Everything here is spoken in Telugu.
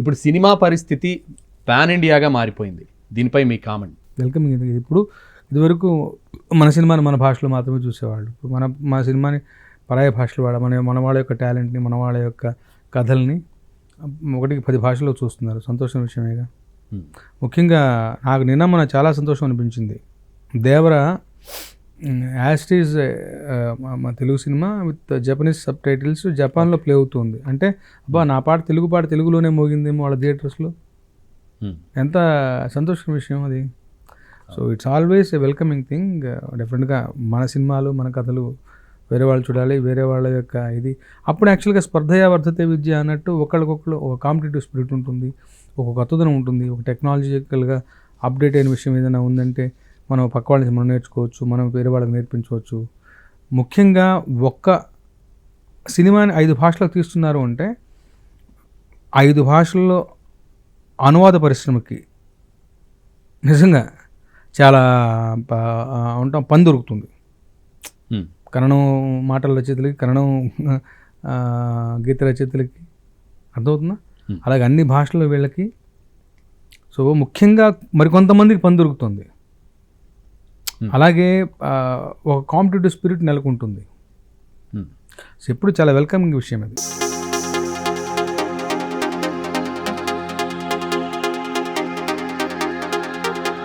ఇప్పుడు సినిమా పరిస్థితి పాన్ ఇండియాగా మారిపోయింది, దీనిపై మీ కామెంట్? వెల్కమింగ్ ఇది. ఇప్పుడు ఇదివరకు మన సినిమాని మన భాషలో మాత్రమే చూసేవాళ్ళు. ఇప్పుడు మన సినిమాని పరాయ భాషలో మన వాళ్ళ యొక్క టాలెంట్ని, మన వాళ్ళ యొక్క కథల్ని 1కి 10 భాషల్లో చూస్తున్నారు. సంతోషం విషయమేగా. ముఖ్యంగా నాకు నిన్న చాలా సంతోషం అనిపించింది. దేవర యాస్టీజ్ మా Telugu cinema with Japanese sub titles జపాన్లో ప్లే అవుతుంది అంటే, అబ్బా నా పాట తెలుగులోనే మోగిందేమో వాళ్ళ థియేటర్స్లో. ఎంత సంతోషం విషయం అది. So it's always a welcoming thing. డెఫినెట్గా మన సినిమాలు, మన కథలు వేరే వాళ్ళు చూడాలి, వేరే వాళ్ళ యొక్క ఇది. అప్పుడు యాక్చువల్గా స్పర్ధయా వర్ధతే విద్య అన్నట్టు ఒకళ్ళకొకళ్ళు ఒక కాంపిటేటివ్ స్పిరిట్ ఉంటుంది, ఒక కొత్తదనం ఉంటుంది, ఒక టెక్నాలజికల్గా అప్డేట్ అయిన విషయం ఏదైనా ఉందంటే మనం పక్క వాళ్ళని మనం నేర్చుకోవచ్చు, మనం వేరే వాళ్ళకి నేర్పించవచ్చు. ముఖ్యంగా ఒక్క సినిమాని 5 భాషలకు తీస్తున్నారు అంటే 5 భాషల్లో అనువాద పరిశ్రమకి నిజంగా చాలా పని దొరుకుతుంది. కన్నడం మాటల రచయితలకి, కన్నడం గీత రచయితలకి అర్థమవుతుందా? అలాగే అన్ని భాషల్లో వీళ్ళకి. సో ముఖ్యంగా మరికొంతమందికి పని దొరుకుతుంది. అలాగే ఒక కాంపిటేటివ్ స్పిరిట్ నెలకొంటుంది. సో ఎప్పుడు చాలా వెల్కమింగ్ విషయం అది.